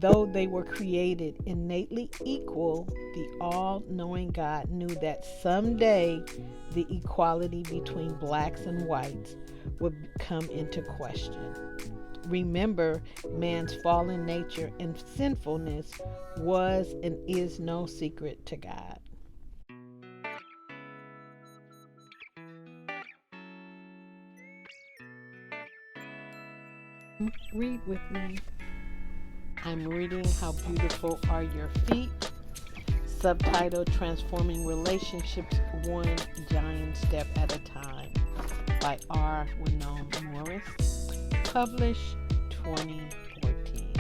Though they were created innately equal, the all knowing God knew that someday the equality between blacks and whites would come into question. Remember, man's fallen nature and sinfulness was and is no secret to God. Read with me. I'm reading How Beautiful Are Your Feet, subtitle Transforming Relationships One Giant Step at a Time by R. Winone Morris, published 2014.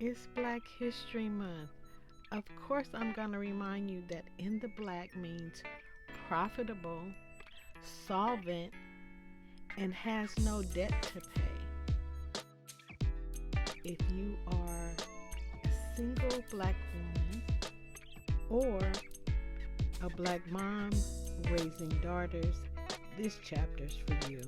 It's Black History Month. Of course, I'm going to remind you that in the black means profitable, solvent, and has no debt to pay. If you are a single black woman or a black mom raising daughters, this chapter's for you.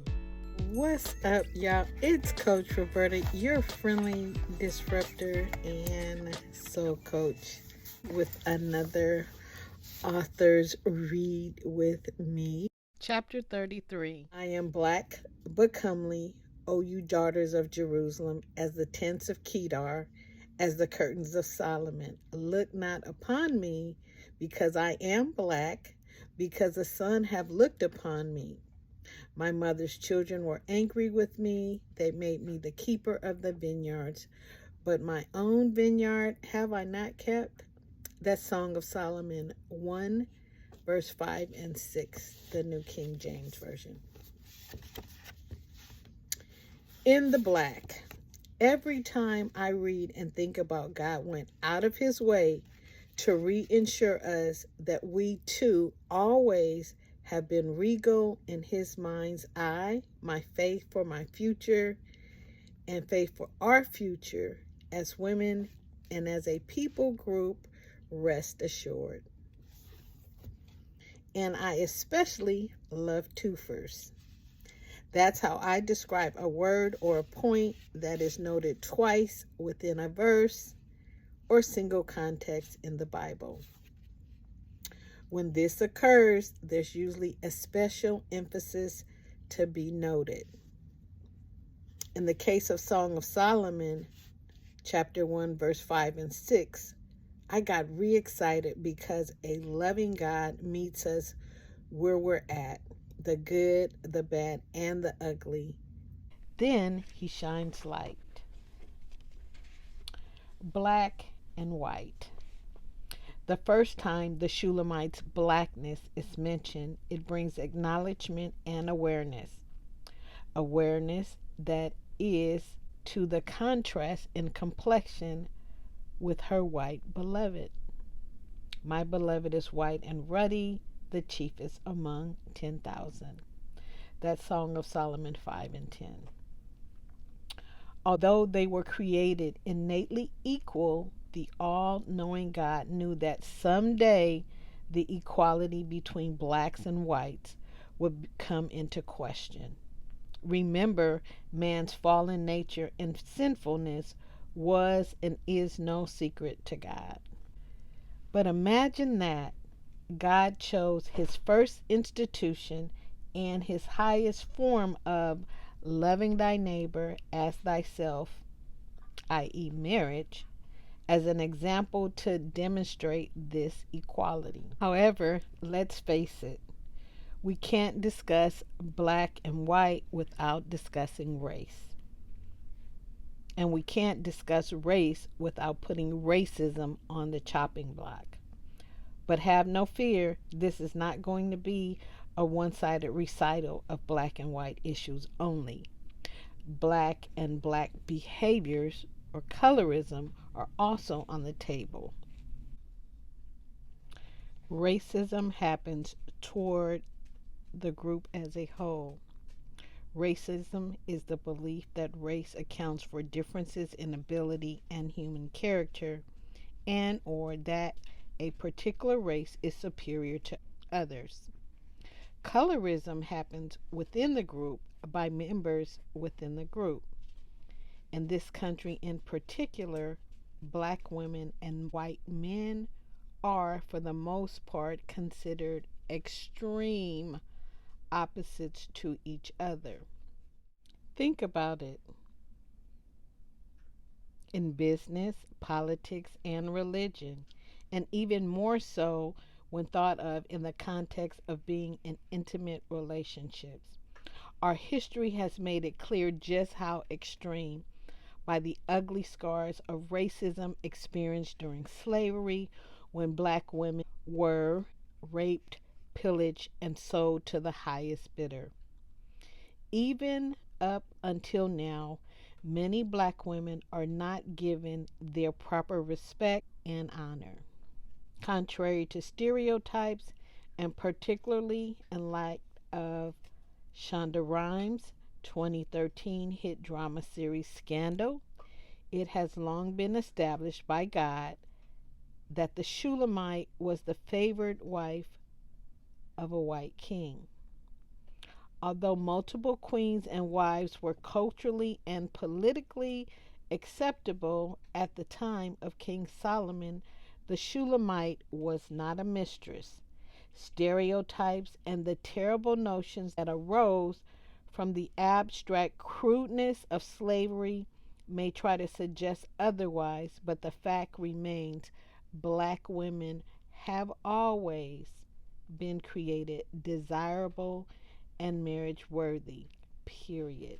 What's up, y'all? It's Coach Roberta, your friendly disruptor and soul coach, with another author's read with me. Chapter 33. I am black but comely, O you daughters of Jerusalem, as the tents of Kedar, as the curtains of Solomon. Look not upon me, because I am black, because the sun have looked upon me. My mother's children were angry with me. They made me the keeper of the vineyards. But my own vineyard have I not kept? That's Song of Solomon 1, verse 5 and 6, the New King James Version. In the black, every time I read and think about God went out of his way to reinsure us that we too always have been regal in his mind's eye, my faith for my future and faith for our future as women and as a people group, rest assured. And I especially love twofers. That's how I describe a word or a point that is noted twice within a verse or single context in the Bible. When this occurs, there's usually a special emphasis to be noted. In the case of Song of Solomon, chapter 1, verse 5 and 6, I got re-excited because a loving God meets us where we're at, the good, the bad, and the ugly. Then he shines light. Black and white. The first time the Shulamite's blackness is mentioned, it brings acknowledgement and awareness. Awareness that is to the contrast in complexion with her white beloved. My beloved is white and ruddy, the chiefest among 10,000. That's Song of Solomon 5 and 10. Although they were created innately equal, the all-knowing God knew that someday the equality between blacks and whites would come into question. Remember, man's fallen nature and sinfulness was and is no secret to God. But imagine that God chose his first institution and his highest form of loving thy neighbor as thyself, i.e., marriage, as an example to demonstrate this equality. However, let's face it, we can't discuss black and white without discussing race. And we can't discuss race without putting racism on the chopping block. But have no fear, this is not going to be a one-sided recital of black and white issues only. Black and black behaviors or colorism are also on the table. Racism happens toward the group as a whole. Racism is the belief that race accounts for differences in ability and human character, and or that a particular race is superior to others. Colorism happens within the group by members within the group. In this country in particular, black women and white men are, for the most part, considered extreme opposites to each other. Think about it. In business, politics, and religion, and even more so when thought of in the context of being in intimate relationships. Our history has made it clear just how extreme by the ugly scars of racism experienced during slavery when black women were raped, pillaged, and sold to the highest bidder. Even up until now, many black women are not given their proper respect and honor. Contrary to stereotypes, and particularly in light of Shonda Rhimes' 2013 hit drama series Scandal, it has long been established by God that the Shulamite was the favored wife of a white king. Although multiple queens and wives were culturally and politically acceptable at the time of King Solomon, the Shulamite was not a mistress. Stereotypes and the terrible notions that arose from the abstract crudeness of slavery may try to suggest otherwise, but the fact remains black women have always been created desirable and marriage worthy, period.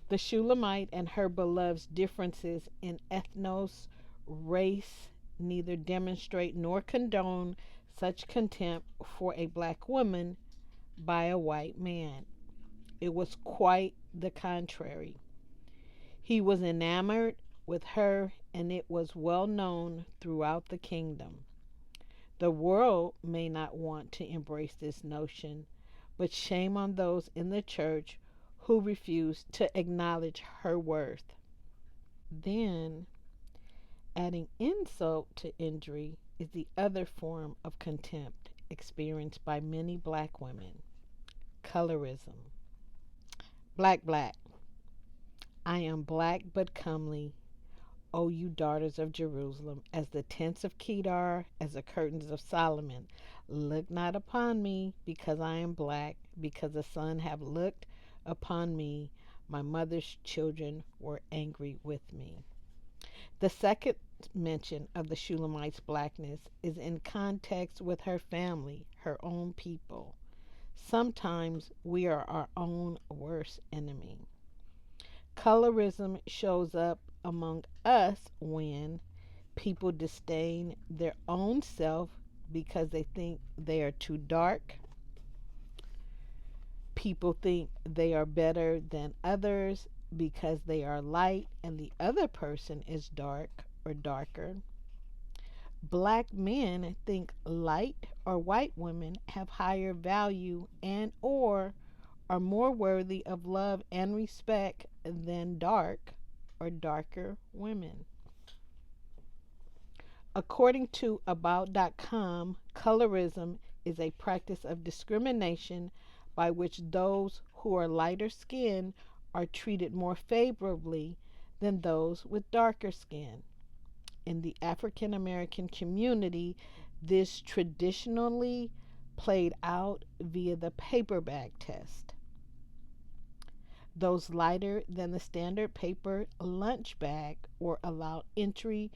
The Shulamite and her beloved's differences in ethnos, race, neither demonstrate nor condone such contempt for a black woman by a white man. It was quite the contrary. He was enamored with her, and it was well known throughout the kingdom. The world may not want to embrace this notion, but shame on those in the church who refuse to acknowledge her worth. Then, adding insult to injury is the other form of contempt experienced by many black women: colorism. Black, black. I am black but comely, O you daughters of Jerusalem, as the tents of Kedar, as the curtains of Solomon. Look not upon me, because I am black, because the sun have looked upon me. My mother's children were angry with me. The second mention of the Shulamite's blackness is in context with her family, her own people. Sometimes we are our own worst enemy. Colorism shows up among us when people disdain their own self because they think they are too dark. People think they are better than others because they are light and the other person is dark or darker. Black men think light or white women have higher value and or are more worthy of love and respect than dark or darker women. According to About.com, colorism is a practice of discrimination by which those who are lighter skinned are treated more favorably than those with darker skin. In the African American community, this traditionally played out via the paper bag test. Those lighter than the standard paper lunch bag were allowed entry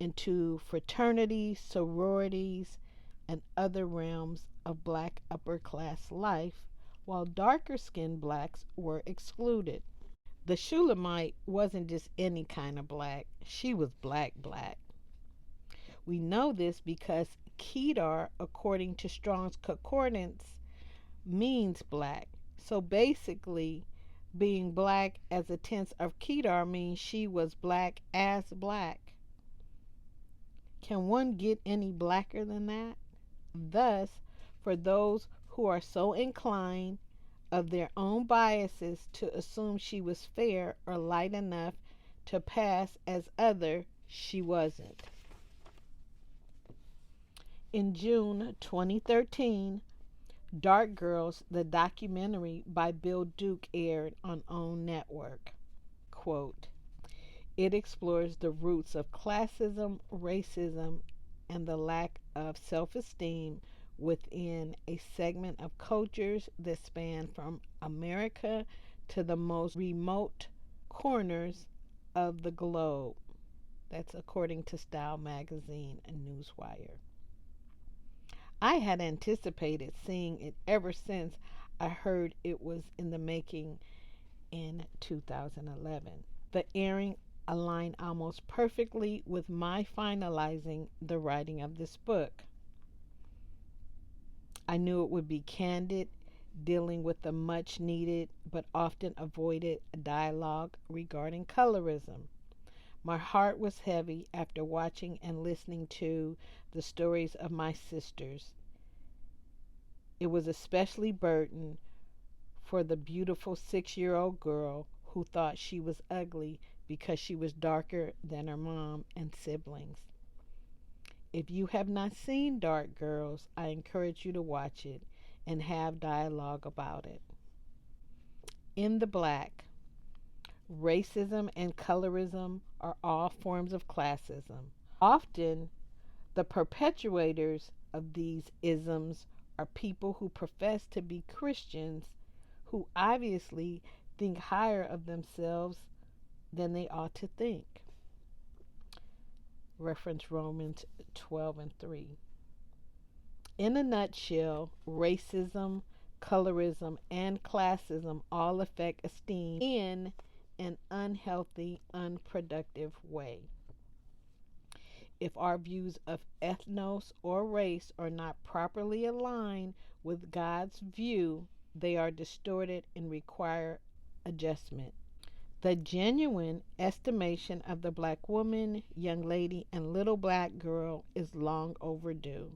into fraternities, sororities, and other realms of black upper class life, while darker skinned blacks were excluded. The Shulamite wasn't just any kind of black, she was black black. We know this because Kedar, according to Strong's Concordance, means black. So basically, being black as a tense of Kedar means she was black as black. Can one get any blacker than that? Thus, for those who are so inclined of their own biases to assume she was fair or light enough to pass as other, she wasn't. In June 2013, Dark Girls, the documentary by Bill Duke, aired on OWN Network. Quote, It explores the roots of classism, racism, and the lack of self esteem within a segment of cultures that span from America to the most remote corners of the globe. That's according to Style Magazine and Newswire. I had anticipated seeing it ever since I heard it was in the making in 2011. The airing aligned almost perfectly with my finalizing the writing of this book. I knew it would be candid, dealing with the much needed but often avoided dialogue regarding colorism. My heart was heavy after watching and listening to the stories of my sisters. It was especially burdened for the beautiful 6-year-old girl who thought she was ugly because she was darker than her mom and siblings. If you have not seen Dark Girls, I encourage you to watch it and have dialogue about it. In the Black, racism and colorism are all forms of classism. Often, the perpetuators of these isms are people who profess to be Christians who obviously think higher of themselves than they ought to think. Reference Romans 12:3. In a nutshell, racism, colorism, and classism all affect esteem in an unhealthy, unproductive way. If our views of ethnos or race are not properly aligned with God's view, they are distorted and require adjustment. The genuine estimation of the black woman, young lady, and little black girl is long overdue.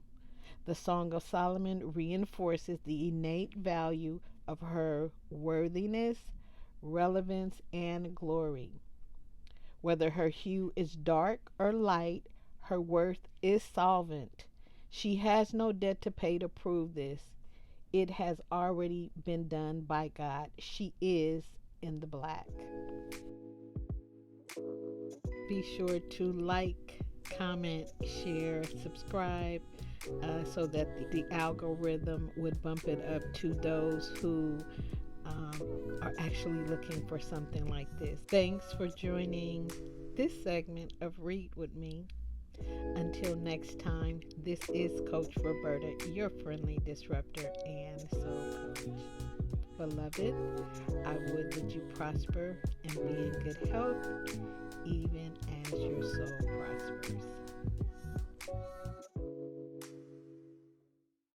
The Song of Solomon reinforces the innate value of her worthiness, relevance, and glory. Whether her hue is dark or light, her worth is solvent. She has no debt to pay to prove this. It has already been done by God. She is in the black. Be sure to like, comment, share, subscribe so that the algorithm would bump it up to those who are actually looking for something like this. Thanks for joining this segment of Read With Me. Until next time, this is Coach Roberta, your friendly disruptor and soul coach. Beloved, I would that you prosper and be in good health, even as your soul prospers.